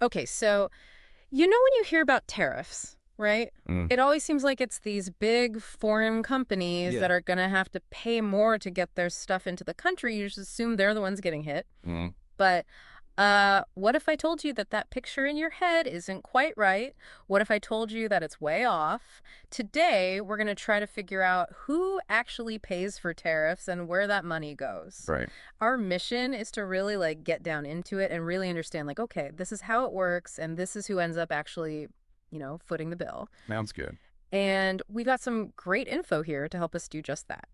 Okay, so you know when you hear about tariffs, right? Mm. It always seems like it's these big foreign companies that Yeah. are going to have to pay more to get their stuff into the country. You just assume they're the ones getting hit. Mm. But what if I told you that that picture in your head isn't quite right? What if I told you that it's way off? Today, we're going to try to figure out who actually pays for tariffs and where that money goes. Right. Our mission is to really like get down into it and really understand like, okay, this is how it works and this is who ends up actually, footing the bill. Sounds good. And we got some great info here to help us do just that.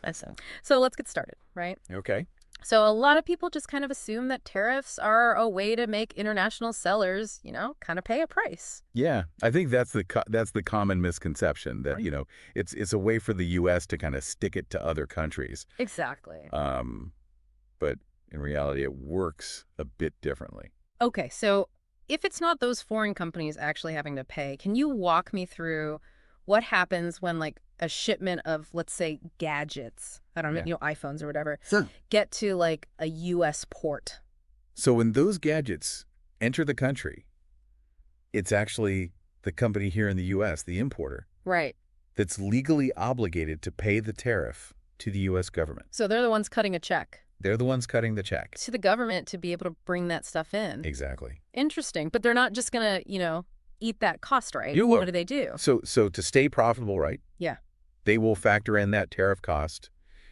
Awesome. So let's get started, right? Okay. So a lot of people just kind of assume that tariffs are a way to make international sellers, kind of pay a price. Yeah, I think that's the common misconception that, Right. it's a way for the U.S. to kind of stick it to other countries. Exactly. But in reality, it works a bit differently. Okay, so if it's not those foreign companies actually having to pay, can you walk me through what happens when like a shipment of, let's say, gadgets, I don't know, Yeah. iPhones or whatever, Sure. get to like a U.S. port? So when those gadgets enter the country, it's actually the company here in the U.S., the importer, Right. that's legally obligated to pay the tariff to the U.S. government. So they're the ones cutting a check They're the ones cutting the check. to the government to be able to bring that stuff in. Exactly. Interesting. But they're not just going to, eat that cost, right? You will. What do they do? So to stay profitable, right? Yeah. They will factor in that tariff cost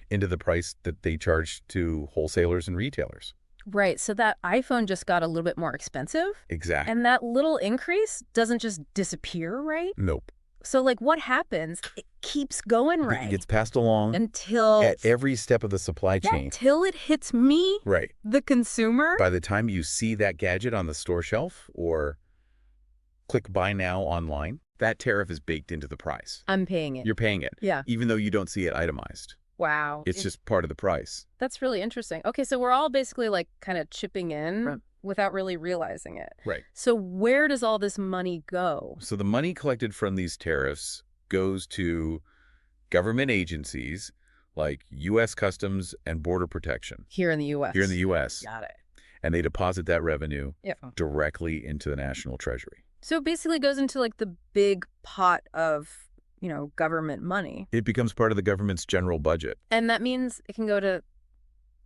into the price that they charge to wholesalers and retailers. Right. So that iPhone just got a little bit more expensive. Exactly. And that little increase doesn't just disappear, right? Nope. So, like, what happens? It keeps going, It right? gets passed along Until at every step of the supply yeah, chain. till it hits me, Right. the consumer. By the time you see that gadget on the store shelf or click buy now online, that tariff is baked into the price. I'm paying it. You're paying it, Yeah. even though you don't see it itemized. Wow. It's just part of the price. That's really interesting. Okay, so we're all basically like kind of chipping in Right. without really realizing it. Right. So where does all this money go? So the money collected from these tariffs goes to government agencies like U.S. Customs and Border Protection Here in the U.S. here in the U.S., Got it. and they deposit that revenue Yeah. directly into the national treasury. So it basically goes into like the big pot of, government money. It becomes part of the government's general budget, And that means it can go to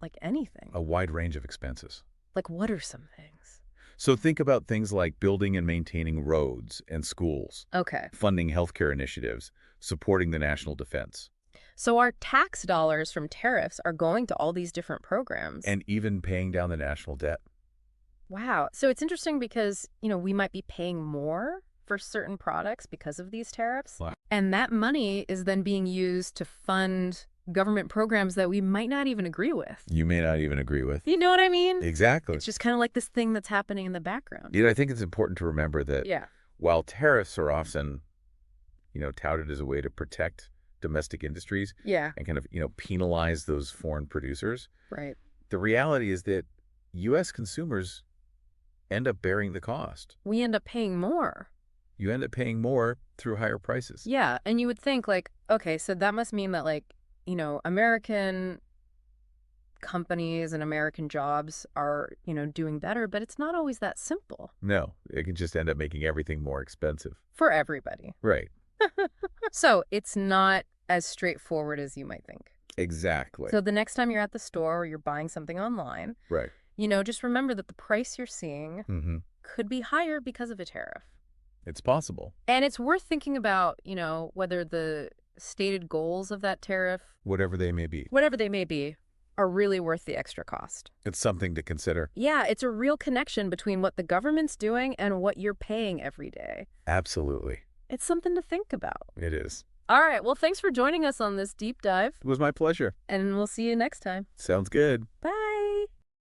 like anything. a wide range of expenses. Like what are some things? So think about things like building and maintaining roads and schools, Okay. funding healthcare initiatives, supporting the national defense, So our tax dollars from tariffs are going to all these different programs. and even paying down the national debt. Wow. So it's interesting because, we might be paying more for certain products because of these tariffs. Wow. And that money is then being used to fund government programs that we might not even agree with. You may not even agree with. You know what I mean? Exactly. It's just kind of like this thing that's happening in the background. I think it's important to remember that Yeah. while tariffs are often, touted as a way to protect domestic industries Yeah. and kind of, penalize those foreign producers, Right. the reality is that U.S. consumers end up bearing the cost. We end up paying more. You end up paying more through higher prices. Yeah. And you would think like, okay, so that must mean that like, American companies and American jobs are, doing better, but it's not always that simple No, it can just end up making everything more expensive. for everybody. Right. So it's not as straightforward as you might think. Exactly. So the next time you're at the store or you're buying something online, Right. just remember that the price you're seeing Mm-hmm. could be higher because of a tariff. It's possible. And it's worth thinking about, whether the stated goals of that tariff, Whatever they may be. whatever they may be, are really worth the extra cost. It's something to consider. Yeah, it's a real connection between what the government's doing and what you're paying every day. Absolutely. It's something to think about. It is. All right, well, thanks for joining us on this deep dive, It was my pleasure. and we'll see you next time. Sounds good. Bye.